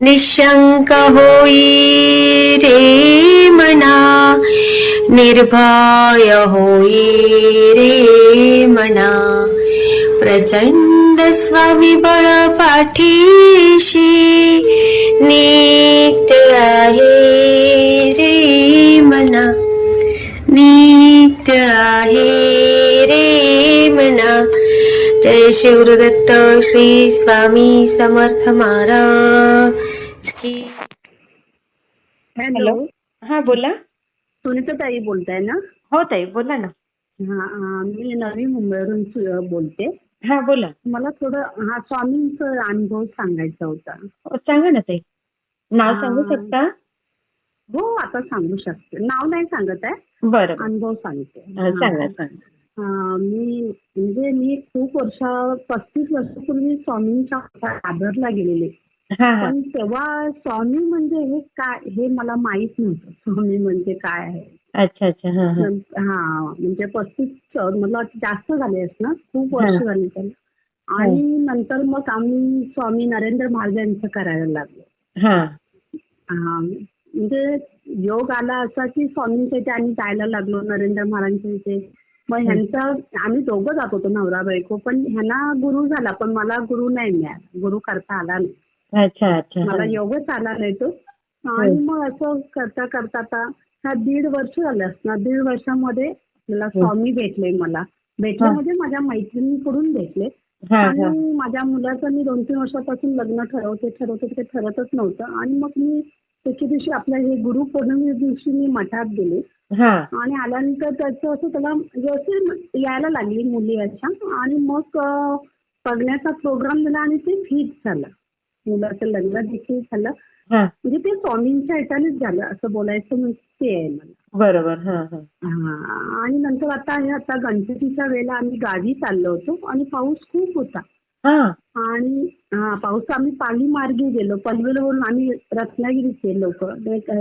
निशंक होई रे मना, निर्भय होई रे मना, प्रचंड स्वविबळ पाठीशी नित्य आहे रे मना, नित्य आहे रे मना. जय शिवदत्त श्री स्वामी समर्थ महाराज की. हॅलो. हा बोला. सुनीता ताई बोलताय ना? हो ताई बोला ना. मी नवी मुंबईवरून बोलते. हा बोला. मला थोडं स्वामींचा अनुभव सांगायचा होता. सांगा ना ताई. नाव सांगू शकता? हो आता सांगू शकते. नाव नाही सांगत आहे, बरं अनुभव सांगते. सांगा सांगा. मी खूप 35 वर्षापूर्वी स्वामींच्या आदरला गेलेले. हा हा पण तेव्हा स्वामी म्हणजे हे काय हे मला माहित नव्हतं. स्वामी म्हणजे काय आहे. अच्छा अच्छा. हा हा म्हणजे 35 मला जास्त झाले असणार, खूप वर्ष झाली त्याला. आणि नंतर मग आम्ही स्वामी नरेंद्र महाराज यांचं करायला लागलो. हा म्हणजे योग आला असा की स्वामींच्या इथे आम्ही जायला लागलो, नरेंद्र महाराजांच्या इथे. मग ह्यांचा आम्ही दोघं जात होतो नवरा बायको. पण ह्यांना गुरु झाला, पण मला गुरु नाही मिळाला, गुरु करता आला नाही. अच्छा अच्छा. मला योगच आला नाही तो. आणि मग असं करता करता आता ह्या 1.5 वर्ष झाले असणार. 1.5 वर्षामध्ये आपल्याला स्वामी भेटले. मला भेटले म्हणजे माझ्या मैत्रिणीकडून भेटले. आणि माझ्या मुलाचं मी 2-3 वर्षापासून लग्न ठरवते ते ठरतच नव्हतं. आणि मग मी त्याच्या दिवशी आपल्या हे गुरुपौर्णिमे दिवशी मी मठात गेले. आणि आल्यानंतर त्याचं असं त्याला व्यवस्थित यायला लागली मुली अशा. आणि मग बघण्याचा प्रोग्राम झाला आणि ते फिट झालं. मुलाचं लग्न देखील झालं. म्हणजे ते स्वामींच्या ह्याच्यानेच झालं असं बोलायचं म्हणजे आहे मला. बरोबर. आणि नंतर आता गणपतीच्या वेळेला आम्ही गावी चाललो होतो आणि पाऊस खूप होता. आणि पाऊस आम्ही पाणी मार्गे गेलो. पनवेलवरून आम्ही रत्नागिरीत गेलो होतो.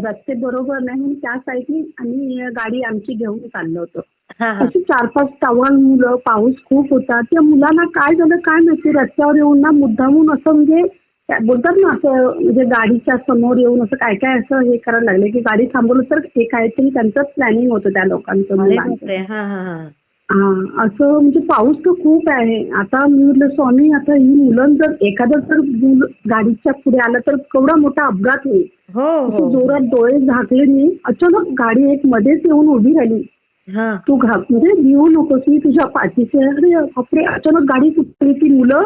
रस्ते बरोबर नाही म्हणून त्या साईडने आम्ही गाडी आमची घेऊन चाललो होतो. अशी 4-5 टवाल मुलं. पाऊस खूप होता. त्या मुलांना काय झालं काय माहिती, रस्त्यावर येऊन ना मुद्दामून असं म्हणजे बोलतात ना असं म्हणजे गाडीच्या समोर येऊन असं काय काय असं हे करायला लागले की गाडी थांबवलं तर हे काहीतरी त्यांचं प्लॅनिंग होतं त्या लोकांचं. असं म्हणजे पाऊस तर खूप आहे. आता मी म्हटलं स्वामी आता ही मुलं जर एखादं जर गाडीच्या पुढे आलं तर केवढा मोठा अपघात होईल. जोरात डोळे झाकले मी. अचानक गाडी एक मध्येच येऊन उभी राहिली. तू म्हणजे भिवू नकोस, मी तुझ्या पाठीचे. अरे बापरे. अचानक गाडी कुठली ती मुलं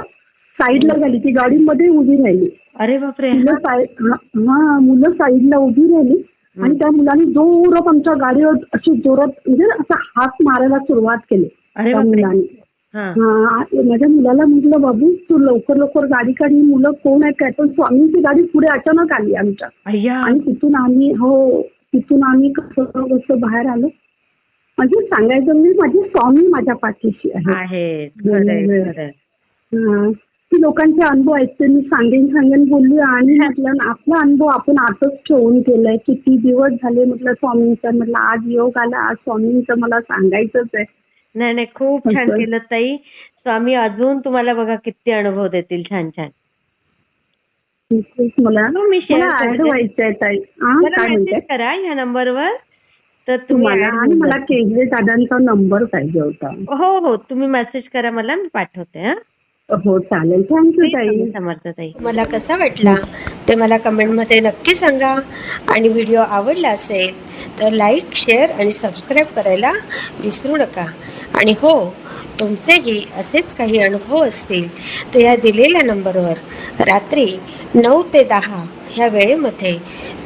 साईडला झाली. ती गाडीमध्ये उभी राहिली. अरे बापरे. मुलं साईडला उभी राहिली. आणि त्या मुलांनी जोरात आमच्या गाडीवर अशी जोरात म्हणजे असा हात मारायला सुरुवात केली त्या मुलांनी. माझ्या मुलाला म्हटलं बाबू तू लवकर गाडी काढ, ही मुलं कोण आहे काय. पण स्वामींची गाडी पुढे अचानक आली आमच्या. आणि तिथून आम्ही कसं बाहेर आलो. म्हणजे सांगायचं म्हणजे माझे स्वामी माझ्या पाठीशी आहे. ती लोकांचे अनुभव ऐकते मी सांगेन बोलली. आणि म्हटलं आपला अनुभव आपण आताच ठेवून केलाय. किती दिवस झाले म्हटलं स्वामींचा. म्हटलं आज योग आला, आज स्वामींचं मला सांगायचंच आहे. नाही खूप छान केलं ताई. स्वामी अजून तुम्हाला बघा किती अनुभव देतील छान छान. मला ऍड व्हायचंय ताई. काय म्हणते करा ह्या नंबरवर तर तुम्हाला. आणि मला केजरे दादांचा नंबर पाहिजे होता. हो तुम्ही मेसेज करा मला, मी पाठवते. हो चालेल. थँक्यू ताई. समर्थ ताई. मला कसा वाटला ते मला कमेंटमध्ये नक्की सांगा. आणि व्हिडिओ आवडला असेल तर लाईक, शेअर आणि सबस्क्राईब करायला विसरू नका. आणि हो, तुमचेही असेच काही अनुभव असतील तर या दिलेल्या नंबरवर रात्री 9 ते 10 ह्या वेळेमध्ये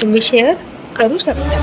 तुम्ही शेअर करू शकता.